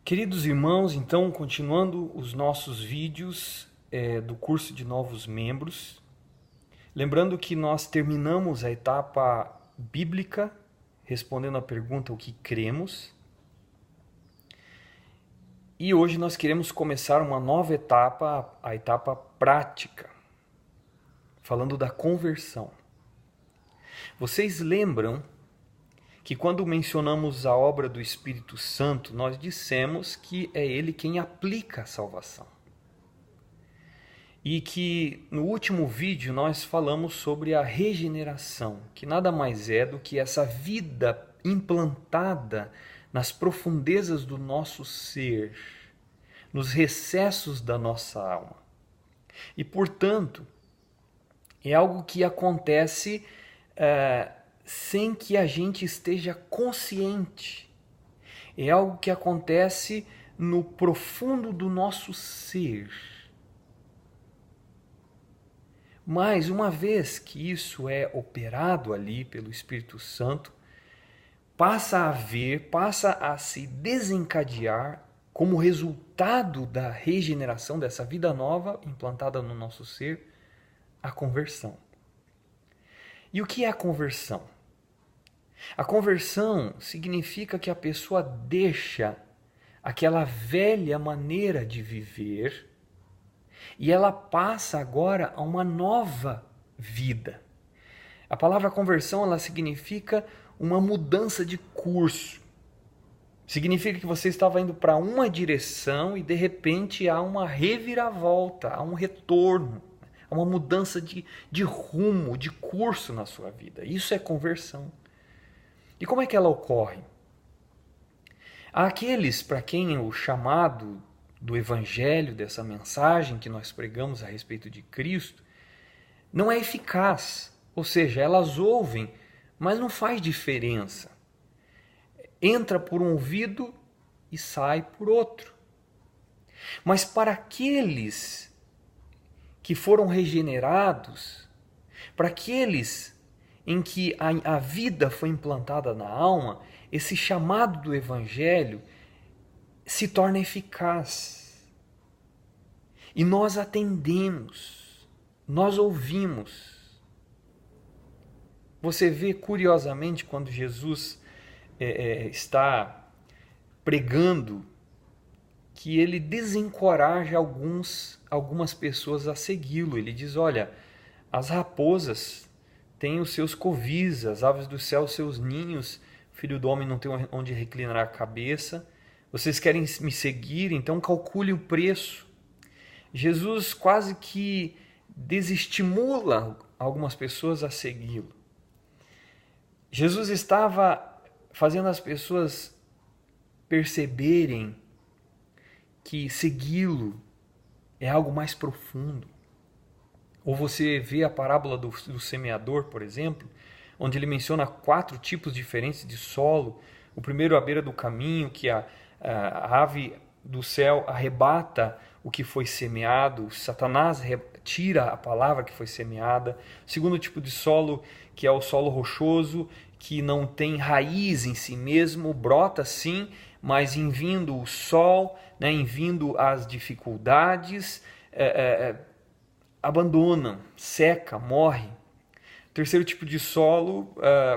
Queridos irmãos, então, continuando os nossos vídeos do curso de novos membros, lembrando que nós terminamos a etapa bíblica, respondendo a pergunta o que cremos, e hoje nós queremos começar uma nova etapa, a etapa prática, falando da conversão. Vocês lembram que quando mencionamos a obra do Espírito Santo, nós dissemos que é ele quem aplica a salvação. E que no último vídeo nós falamos sobre a regeneração, que nada mais é do que essa vida implantada nas profundezas do nosso ser, nos recessos da nossa alma. E, portanto, é algo que acontece sem que a gente esteja consciente. É algo que acontece no profundo do nosso ser. Mas uma vez que isso é operado ali pelo Espírito Santo, passa a se desencadear como resultado da regeneração, dessa vida nova implantada no nosso ser, a conversão. E o que é a conversão? A conversão significa que a pessoa deixa aquela velha maneira de viver e ela passa agora a uma nova vida. A palavra conversão, ela significa uma mudança de curso. Significa que você estava indo para uma direção e de repente há uma reviravolta, há um retorno, há uma mudança de rumo, de curso na sua vida. Isso é conversão. E como é que ela ocorre? Há aqueles para quem o chamado do Evangelho, dessa mensagem que nós pregamos a respeito de Cristo, não é eficaz. Ou seja, elas ouvem, mas não faz diferença. Entra por um ouvido e sai por outro. Mas para aqueles que foram regenerados, para aqueles em que a vida foi implantada na alma, esse chamado do Evangelho se torna eficaz. E nós atendemos, nós ouvimos. Você vê curiosamente quando Jesus está pregando que ele desencoraja algumas pessoas a segui-lo. Ele diz, olha, as raposas têm os seus covis, as aves do céu os seus ninhos, o filho do homem não tem onde reclinar a cabeça. Vocês querem me seguir, então calcule o preço. Jesus quase que desestimula algumas pessoas a segui-lo. Jesus estava fazendo as pessoas perceberem que segui-lo é algo mais profundo. Ou você vê a parábola do semeador, por exemplo, onde ele menciona 4 tipos diferentes de solo. O primeiro à beira do caminho, que a ave do céu arrebata o que foi semeado, Satanás tira a palavra que foi semeada. O segundo tipo de solo, que é o solo rochoso, que não tem raiz em si mesmo, brota sim, mas em vindo o sol, em vindo as dificuldades, abandona, seca, morre. O terceiro tipo de solo,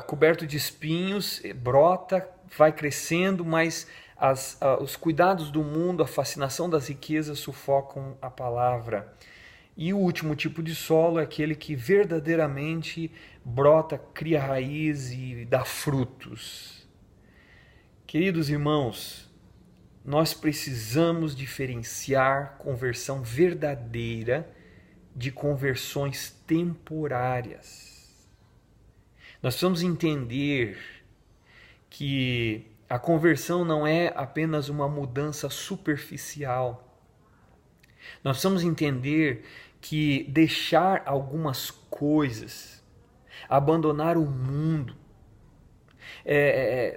coberto de espinhos, brota, vai crescendo, mas os cuidados do mundo, a fascinação das riquezas sufocam a palavra. E o último tipo de solo é aquele que verdadeiramente brota, cria raiz e dá frutos. Queridos irmãos, nós precisamos diferenciar conversão verdadeira de conversões temporárias. Nós precisamos entender que a conversão não é apenas uma mudança superficial. Nós precisamos entender que deixar algumas coisas, abandonar o mundo,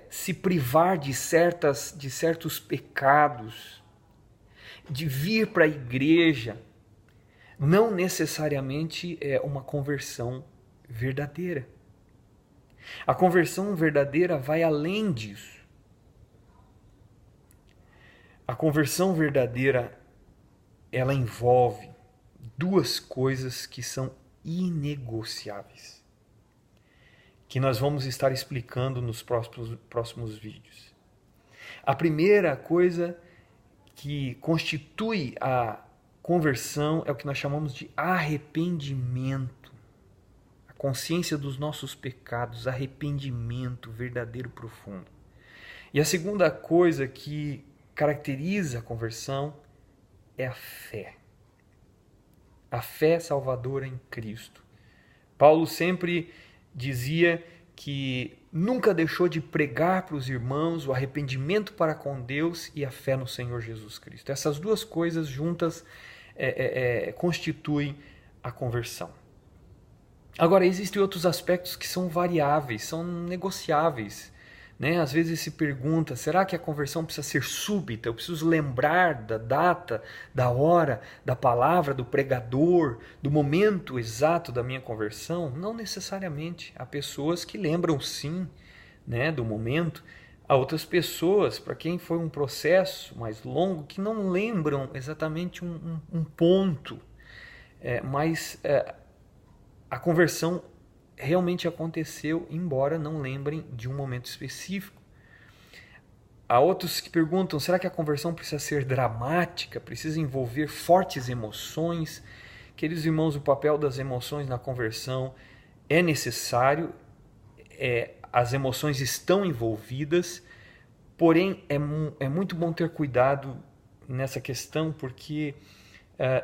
se privar de certos pecados, de vir para a igreja, não necessariamente é uma conversão verdadeira. A conversão verdadeira vai além disso. A conversão verdadeira, ela envolve duas coisas que são inegociáveis, que nós vamos estar explicando nos próximos vídeos. A primeira coisa que constitui a conversão é o que nós chamamos de arrependimento. A consciência dos nossos pecados, arrependimento verdadeiro profundo. E a segunda coisa que caracteriza a conversão é a fé. A fé salvadora em Cristo. Paulo sempre dizia que nunca deixou de pregar para os irmãos o arrependimento para com Deus e a fé no Senhor Jesus Cristo. Essas duas coisas juntas constituem a conversão. Agora, existem outros aspectos que são variáveis, são negociáveis. Às vezes se pergunta, será que a conversão precisa ser súbita? Eu preciso lembrar da data, da hora, da palavra, do pregador, do momento exato da minha conversão? Não necessariamente. Há pessoas que lembram sim, do momento. Há outras pessoas, para quem foi um processo mais longo, que não lembram exatamente um ponto. Mas a conversão realmente aconteceu, embora não lembrem de um momento específico. Há outros que perguntam, será que a conversão precisa ser dramática, precisa envolver fortes emoções? Queridos irmãos, o papel das emoções na conversão é necessário, as emoções estão envolvidas, porém é muito bom ter cuidado nessa questão, porque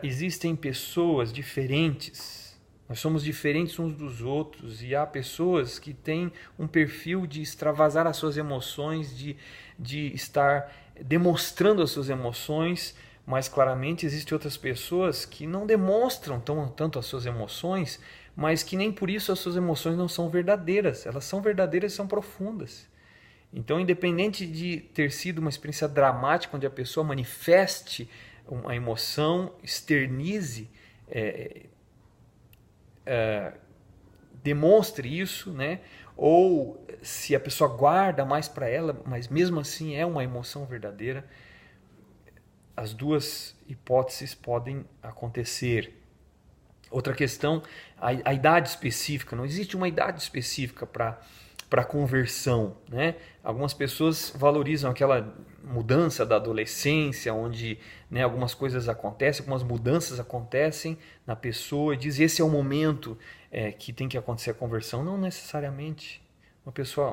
existem pessoas diferentes. Nós somos diferentes uns dos outros e há pessoas que têm um perfil de extravasar as suas emoções, de estar demonstrando as suas emoções, mas claramente existem outras pessoas que não demonstram tanto as suas emoções, mas que nem por isso as suas emoções não são verdadeiras. Elas são verdadeiras e são profundas. Então, independente de ter sido uma experiência dramática, onde a pessoa manifeste uma emoção, externize, demonstre isso, ou se a pessoa guarda mais para ela, mas mesmo assim é uma emoção verdadeira, as duas hipóteses podem acontecer. Outra questão, a idade específica. Não existe uma idade específica para conversão, Algumas pessoas valorizam aquela mudança da adolescência, onde algumas coisas acontecem, algumas mudanças acontecem na pessoa, e diz esse é o momento que tem que acontecer a conversão. Não necessariamente.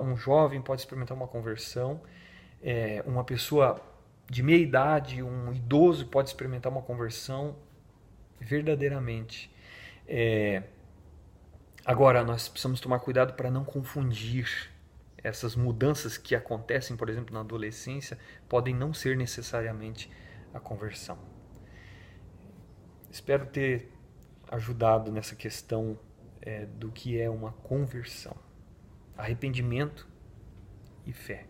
Um jovem pode experimentar uma conversão, uma pessoa de meia idade, um idoso pode experimentar uma conversão verdadeiramente. Agora, nós precisamos tomar cuidado para não confundir. Essas mudanças que acontecem, por exemplo, na adolescência, podem não ser necessariamente a conversão. Espero ter ajudado nessa questão do que é uma conversão. Arrependimento e fé.